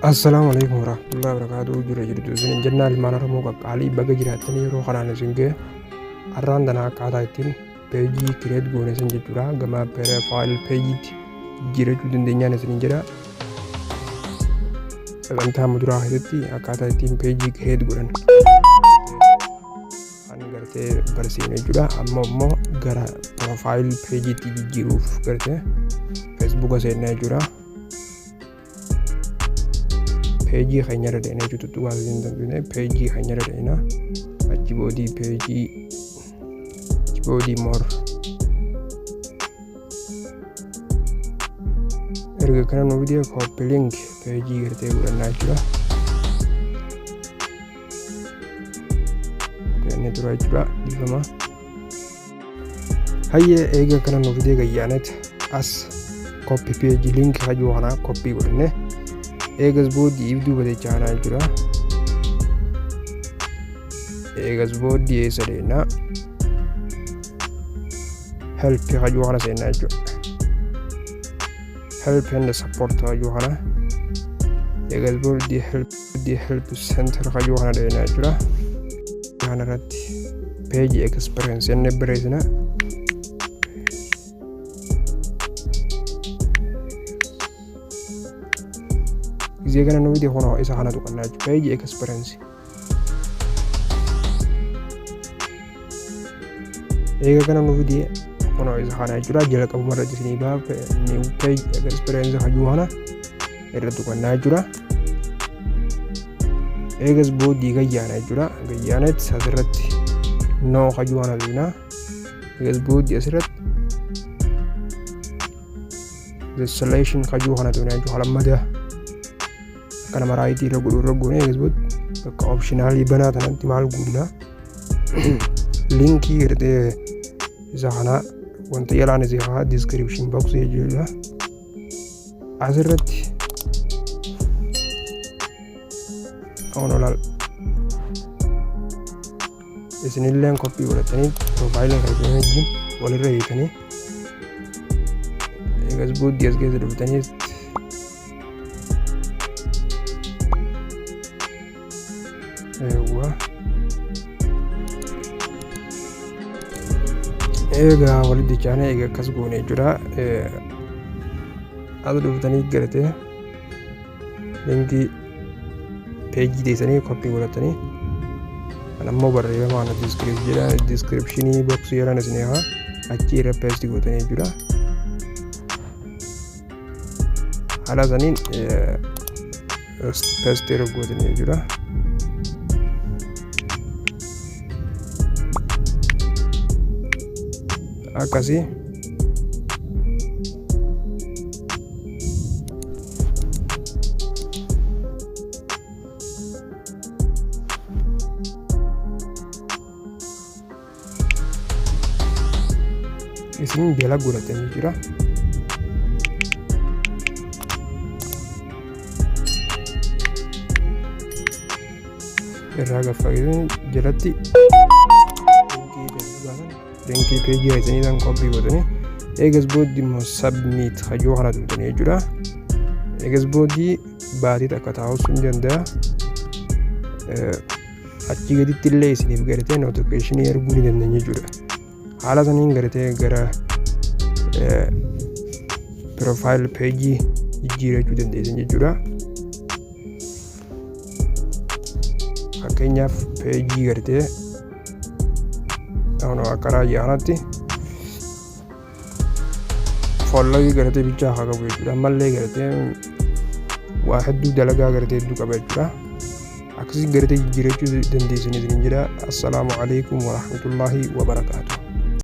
Assalamualaikum warahmatullahi wabarakatuh. Jura jirtu isin jenna ilmaan Oromoo qaqqaalii baga jiraatanii yeroo kanaan isin ga'e har'aan danaa akkaataa ittiin peejii kireet goone isin jechuudha. Gama faayil peejiitti jijjiirachuu dandeenyaan isin jedha. Sagantaa muduraa keessatti akkaataa ittiin peejii kireet godhan kan gartee barsiifne jechuudha. Amma immoo gara faayil peejiitti jijjiiruuf gartee feesbuuka seennaa jechuudha. Peejii keenya irra deemnee jechuudha. Waan dandeenye peejii keenya irra deemna. Achi boodii peejii moor. Erga kana nu viidiyoo koppii link peejii gartee godhannaa jechuudha. Kenne tura jechuudha. Dhiifama. Hayyee eega kana nu viidiyoo gayyaanet as koppii peejii link hajuu kana koppii godhanne. Eegas booddee ibduu batechaanaa jira. Eegas booddee eessa deemna? Help hajuu kana seennaa jechuudha. Help and support hajuu kana. Eegas booddee help center hajuu kana deemnaa jechuudha. Kana irratti page experience enne bireesina. Gizee kana nu viidiyoo kana isa kana tuqannaa jechuudha. Page experience. Eega kana nu viidiyoo kana isa kana jechuudha. Jala qabu marratti isinii baaf new page experience hajuu kana irra tuqannaa jechuudha. Eegas booddee gayyaana jechuudha. Gayyaanet asirratti no hajuu kana tuqnaa. Eegas booddee asirratti the selection hajuu kana tuqnaa jechuudha. Halammadaa kana maraayitii irra godhuun eegas booddee bakka optionaalii banaa tanatti maal guunnaa linkii gartee isa kana wanta yalaan isa haa description box jechuudha. Asirratti olaal isinilleen koppii godhatanii profaayilii kan wajjin walirra hiitanii eegas booddee as keessa dhuftanii eegaa walitti chaanee eega akkas goone jechuudha. As dhuftanii gartee linkii peejii teessanii koppii godhatanii kan ammoo barreeffamaan descriptionii boxii jedhan isin haa achi irra peestii gootanii jechuudha. Haala saniin peestii irra gootanii jechuudha. Akkasii isin jala godhatanii jira. Irraa gaffageessanii jalatti linkii peejii haisanii tan koppii godhanii eegas booddee immoo submit hajuu kana tuqxanii jechuudha. Eegas booddee baatii akka taa'us ni danda'a. Achi gaditti illee isiniif gartee notificationii erguu ni dandeenya jechuudha. Haala saniin gartee gara profile peejii jijjiirachuu dandeessan jechuudha. Fakkeenyaaf peejii gartee akka raayyaanatti followii gartee bichaa haa qabu jechuudha. Ammallee gartee waa hedduu dalagaa gartee hedduu qaba jechuudha. Akkasii gartee jijjiirachuu dandeessan isin jedha. Assalaamu alaikum warahmatullahi wabarakaatuh.